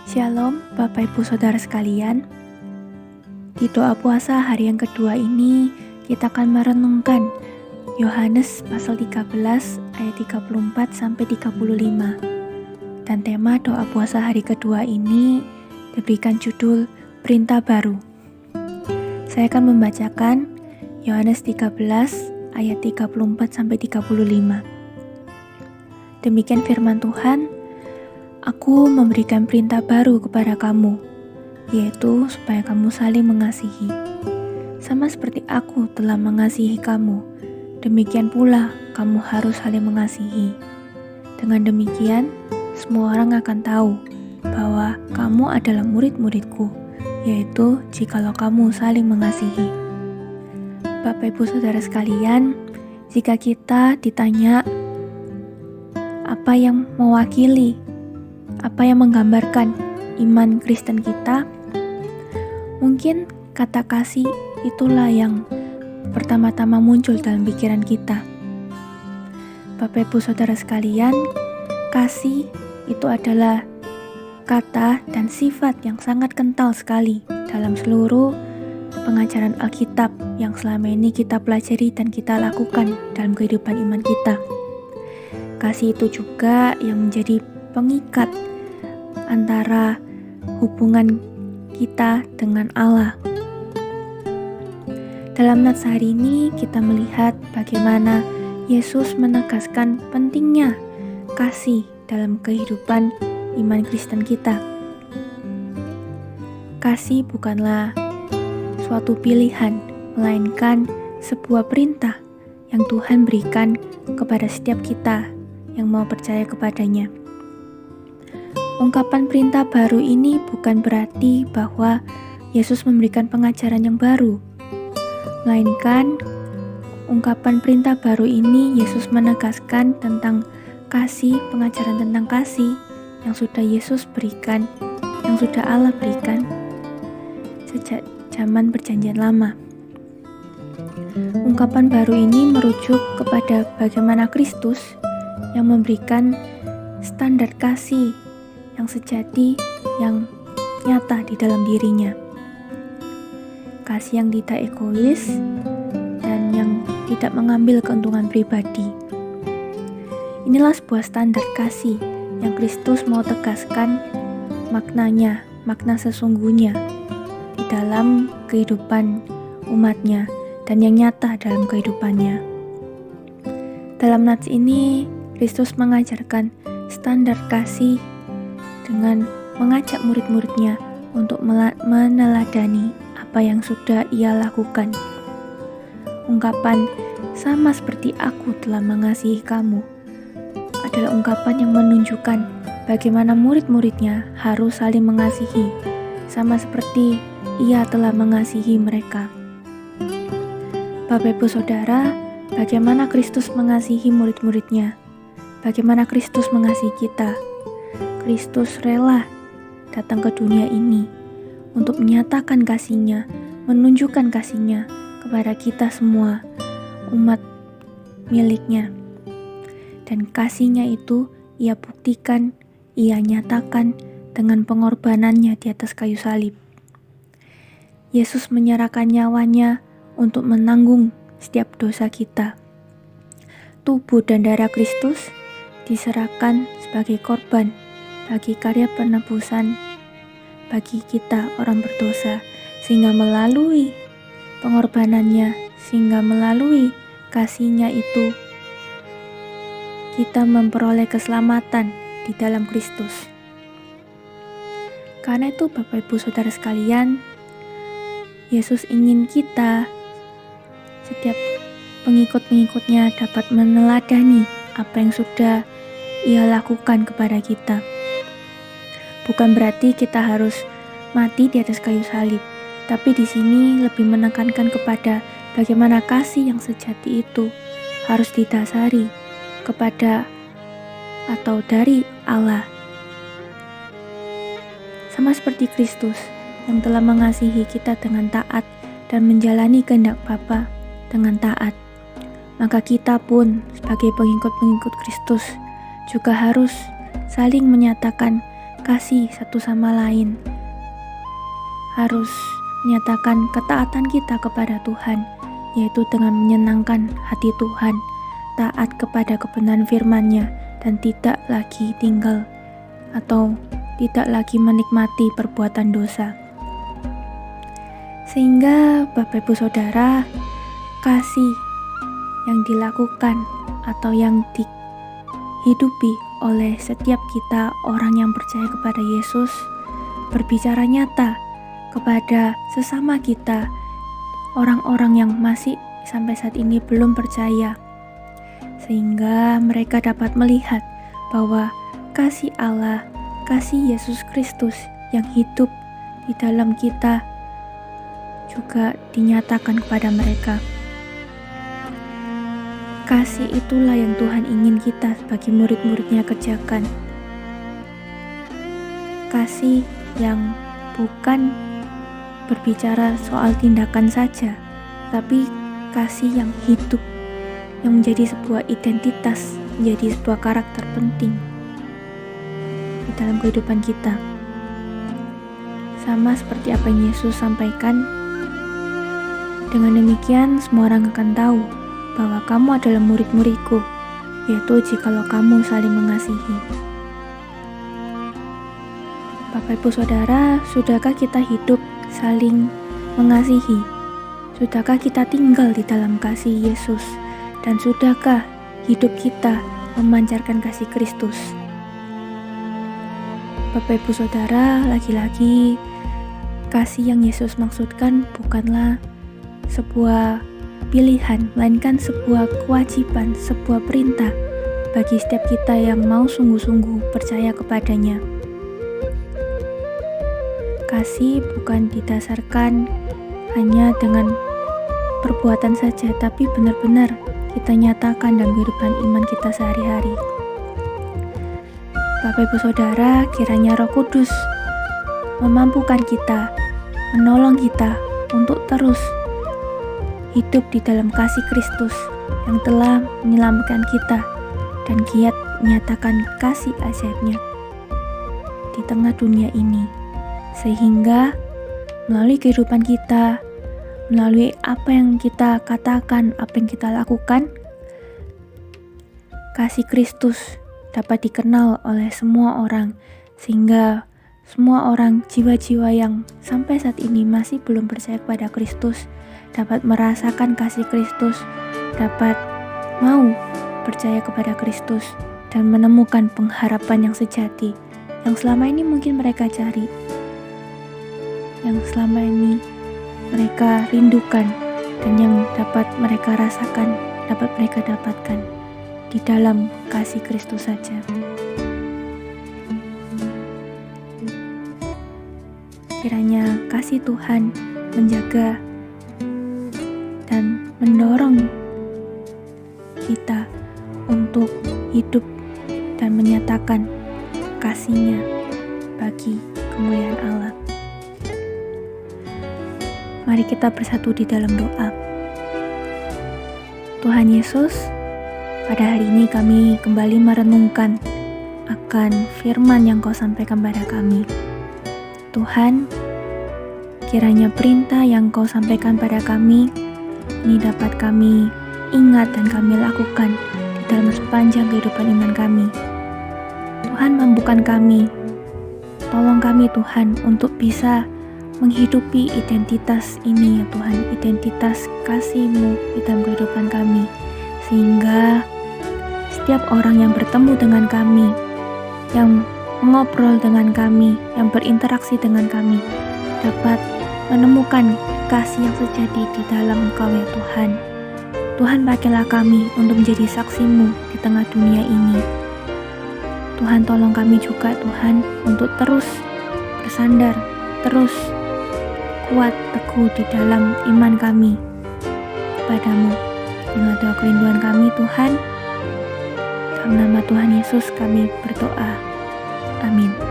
Shalom Bapak Ibu Saudara sekalian. Di doa puasa hari yang kedua ini kita akan merenungkan Yohanes pasal 13 ayat 34 sampai 35. Dan tema doa puasa hari kedua ini diberikan judul Perintah Baru. Saya akan membacakan Yohanes 13 ayat 34 sampai 35. Demikian firman Tuhan. Aku memberikan perintah baru kepada kamu, yaitu supaya kamu saling mengasihi. Sama seperti aku telah mengasihi kamu, demikian pula kamu harus saling mengasihi. Dengan demikian, semua orang akan tahu bahwa kamu adalah murid-muridku, yaitu jikalau kamu saling mengasihi. Bapak Ibu Saudara sekalian, jika kita ditanya apa yang mewakili, apa yang menggambarkan iman Kristen kita, mungkin kata kasih itulah yang pertama-tama muncul dalam pikiran kita. Bapak Ibu Saudara sekalian, kasih itu adalah kata dan sifat yang sangat kental sekali dalam seluruh pengajaran Alkitab yang selama ini kita pelajari dan kita lakukan dalam kehidupan iman kita. Kasih itu juga yang menjadi pengikat antara hubungan kita dengan Allah. Dalam nats hari ini kita melihat bagaimana Yesus menegaskan pentingnya kasih dalam kehidupan iman Kristen kita. Kasih bukanlah suatu pilihan, melainkan sebuah perintah yang Tuhan berikan kepada setiap kita yang mau percaya kepadanya. Ungkapan perintah baru ini bukan berarti bahwa Yesus memberikan pengajaran yang baru, melainkan ungkapan perintah baru ini Yesus menegaskan tentang kasih, pengajaran tentang kasih yang sudah Yesus berikan, yang sudah Allah berikan sejak zaman Perjanjian Lama. Ungkapan baru ini merujuk kepada bagaimana Kristus yang memberikan standar kasih yang sejati, yang nyata di dalam dirinya. Kasih yang tidak egois dan yang tidak mengambil keuntungan pribadi. Inilah sebuah standar kasih yang Kristus mau tegaskan maknanya, makna sesungguhnya di dalam kehidupan umatnya dan yang nyata dalam kehidupannya. Dalam nats ini, Kristus mengajarkan standar kasih dengan mengajak murid-muridnya untuk meneladani apa yang sudah ia lakukan. Ungkapan sama seperti aku telah mengasihi kamu adalah ungkapan yang menunjukkan bagaimana murid-muridnya harus saling mengasihi, sama seperti ia telah mengasihi mereka. Bapak Ibu Saudara, bagaimana Kristus mengasihi murid-muridnya? Bagaimana Kristus mengasihi kita? Kristus rela datang ke dunia ini untuk menyatakan kasih-Nya, menunjukkan kasih-Nya kepada kita semua, umat milik-Nya. Dan kasih-Nya itu ia buktikan, ia nyatakan dengan pengorbanannya di atas kayu salib. Yesus menyerahkan nyawanya untuk menanggung setiap dosa kita. Tubuh dan darah Kristus diserahkan sebagai korban bagi karya penebusan bagi kita orang berdosa, sehingga melalui pengorbanannya, sehingga melalui kasih-Nya itu kita memperoleh keselamatan di dalam Kristus. Karena itu Bapak Ibu Saudara sekalian, Yesus ingin kita, setiap pengikut-pengikutnya dapat meneladani apa yang sudah ia lakukan kepada kita. Bukan berarti kita harus mati di atas kayu salib, tapi di sini lebih menekankan kepada bagaimana kasih yang sejati itu harus didasari kepada atau dari Allah. Sama seperti Kristus yang telah mengasihi kita dengan taat dan menjalani kehendak Bapa dengan taat, maka kita pun sebagai pengikut-pengikut Kristus juga harus saling menyatakan kasih satu sama lain, harus menyatakan ketaatan kita kepada Tuhan, yaitu dengan menyenangkan hati Tuhan, taat kepada kebenaran firman-Nya, dan tidak lagi tinggal atau tidak lagi menikmati perbuatan dosa. Sehingga Bapak Ibu Saudara, kasih yang dilakukan atau yang dihidupi oleh setiap kita orang yang percaya kepada Yesus berbicara nyata kepada sesama kita, orang-orang yang masih sampai saat ini belum percaya, sehingga mereka dapat melihat bahwa kasih Allah, kasih Yesus Kristus yang hidup di dalam kita juga dinyatakan kepada mereka. Kasih itulah yang Tuhan ingin kita sebagai murid-muridnya kerjakan. Kasih yang bukan berbicara soal tindakan saja, tapi kasih yang hidup, yang menjadi sebuah identitas, menjadi sebuah karakter penting di dalam kehidupan kita. Sama seperti apa yang Yesus sampaikan, dengan demikian semua orang akan tahu bahwa kamu adalah murid-muridku, yaitu jikalau kamu saling mengasihi. Bapak Ibu Saudara, sudahkah kita hidup saling mengasihi? Sudahkah kita tinggal di dalam kasih Yesus? Dan sudahkah hidup kita memancarkan kasih Kristus? Bapak Ibu Saudara, lagi-lagi kasih yang Yesus maksudkan bukanlah sebuah pilihan, melainkan sebuah kewajiban, sebuah perintah bagi setiap kita yang mau sungguh-sungguh percaya kepadanya. Kasih bukan didasarkan hanya dengan perbuatan saja, tapi benar-benar kita nyatakan dalam kehidupan iman kita sehari-hari. Bapak Ibu Saudara, kiranya Roh Kudus memampukan kita, menolong kita untuk terus hidup di dalam kasih Kristus yang telah menyelamatkan kita dan giat menyatakan kasih ajaibnya di tengah dunia ini, sehingga melalui kehidupan kita, melalui apa yang kita katakan, apa yang kita lakukan, kasih Kristus dapat dikenal oleh semua orang, sehingga semua orang, jiwa-jiwa yang sampai saat ini masih belum percaya kepada Kristus dapat merasakan kasih Kristus, dapat mau percaya kepada Kristus dan menemukan pengharapan yang sejati yang selama ini mungkin mereka cari, yang selama ini mereka rindukan, dan yang dapat mereka rasakan, dapat mereka dapatkan di dalam kasih Kristus saja. Kiranya kasih Tuhan menjaga dan mendorong kita untuk hidup dan menyatakan kasih-Nya bagi kemuliaan Allah. Mari kita bersatu di dalam doa. Tuhan Yesus, pada hari ini kami kembali merenungkan akan firman yang Kau sampaikan pada kami. Tuhan, kiranya perintah yang Kau sampaikan pada kami ini dapat kami ingat dan kami lakukan di dalam sepanjang kehidupan iman kami. Tuhan, mampukan kami, tolong kami Tuhan untuk bisa menghidupi identitas ini ya Tuhan, identitas kasih-Mu di dalam kehidupan kami, sehingga setiap orang yang bertemu dengan kami, yang mengobrol dengan kami, yang berinteraksi dengan kami, dapat menemukan kasih yang sejati di dalam Engkau ya Tuhan. Tuhan, pakailah kami untuk menjadi saksi-Mu di tengah dunia ini. Tuhan, tolong kami juga Tuhan untuk terus bersandar, terus kuat teguh di dalam iman kami kepadamu. Inilah doa kerinduan kami Tuhan. Dalam nama Tuhan Yesus kami berdoa. Amin.